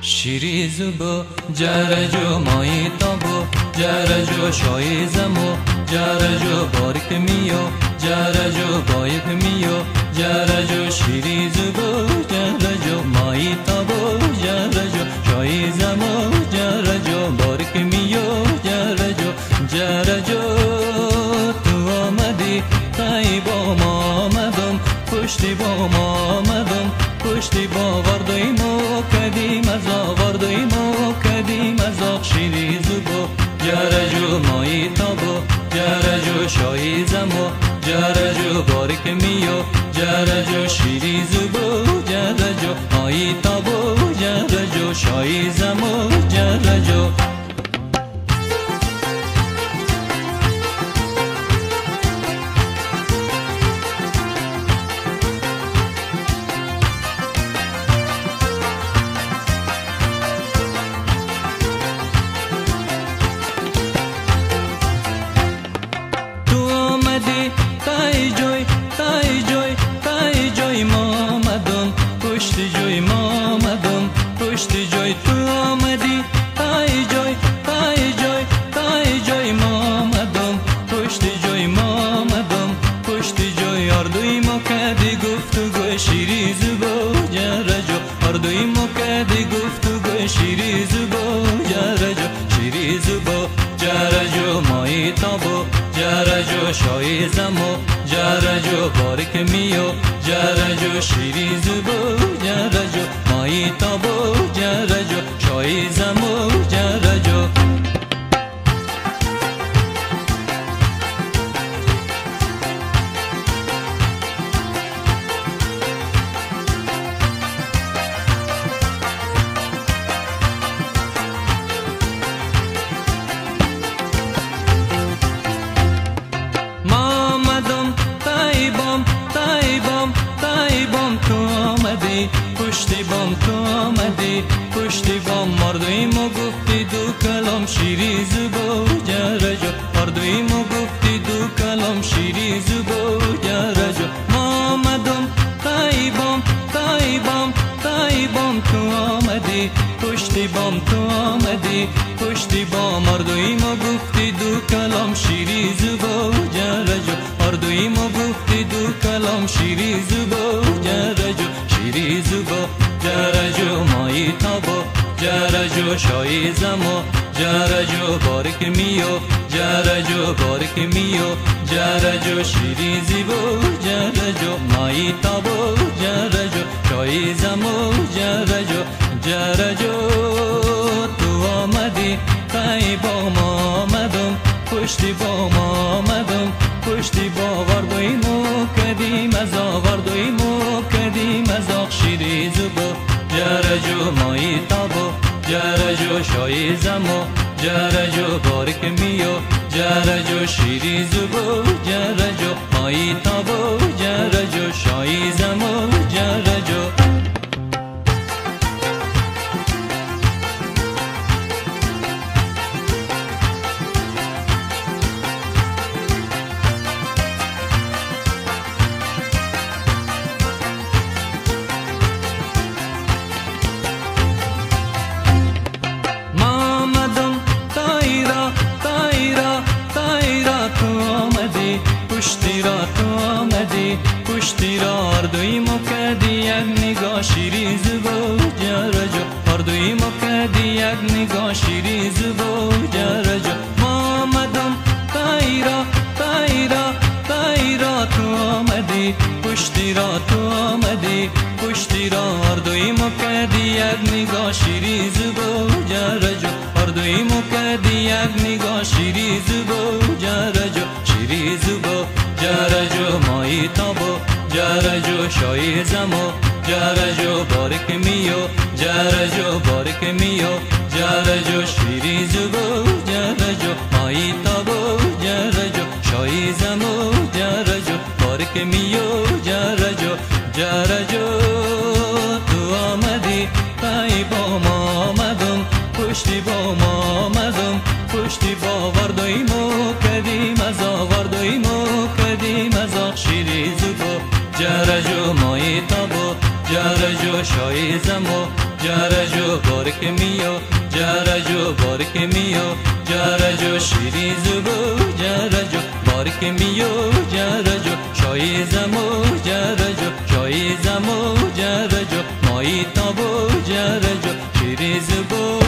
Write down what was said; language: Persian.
شیری زبو جرجو مایی تابو جرجو شای زمو جرجو بارک میو جرجو بایک میو جرجو شیری زبو جرجو مایی تابو جرجو شای زمو جرجو بارک میو جرجو تو آمدی تای با ما آمدم پشتی با ما آمدم پشتی با وردایمو کدیم از وردایمو کدیم از شیری زبو جرجو مایی تابو جرجو شای زمو جرجو بارک میو جرجو شیری زبو جرجو مایی تابو جرجو شای زمو جرجو پشتی جوی ما آمدم پشتی جوی تو آمدی تای جوی تای جوی تای جوی ما آمدم پشتی جوی ما آمدم پشتی جوی اردوی ما کدی گفتگو شیری زبو جرجو اردوی ما کدی گفتگو شیری زبو جرجو شیری زبو جرجو مایی تابو جرجو شای زمو جرجو بارک میو جرجو شیری زبو جرجو مایی تابو جرجو شای زمو جرجو پشتی بام تو آمدی پشتی بام مردوی ما گفتی دو کلام شیری زبو جرجو مردوی ما گفتی دو کلام شیری زبو جرجو ما آمدم تای بام تای بام تای بام تو آمدی پشتی بام تو آمدی پشتی بام مردوی ما گفتی دو کلام شیری زبو جرجو مردوی ما گفتی دو کلام شیری زبو جرجو شیری زبو جرجو مایی تابو جرجو شای زمو جرجو بارک میو جرجو بارک میو جرجو شیری زبو جرجو مایی تابو جرجو شای زمو جرجو جرجو تو آمدی تای با ما آمدم پشتی با ما آمدم پشتی با وردایمو کدیم از وردایمو کدیم از شیری زبو جرجو مایی تابو جرجو شای زمو جرجو بارک میو جرجو شیری زبو جرجو مایی تابو جرجو شای زمو جرجو پشتی را تو آمدی پشتی را اردوی ما کدی یک نگاه شیری زبو جرجو اردوی ما کدی یک نگاه شیری زبو جرجو ما آمدم تای را تای را تای را تو آمدی پشتی را تو آمدی پشتی را اردوی ما کدی یک نگاه شیری زبو جرجو اردوی ما کدی یک نگاه شیری زبو جرجو شیری زبو جرجو مایی تابو جرجو شای زمو جرجو بارک میو جرجو بارک میو جرجو شیری زبو جرجو مایی تابو جرجو شای زمو جرجو بارک میو جرجو جرجو تو آمدی تای با ما آمدم پشتی با ما آمدم پشتی با وردایمو کدیم از وردایمو کدیم از شیری زبو جرجو مایی تابو جرجو شای زمو جرجو بارک میو جرجو بارک میو جرجو شیری زبو جرجو بارک میو جرجو شای زمو جرجو شای زمو جرجو مایی تابو جرجو شیری زبو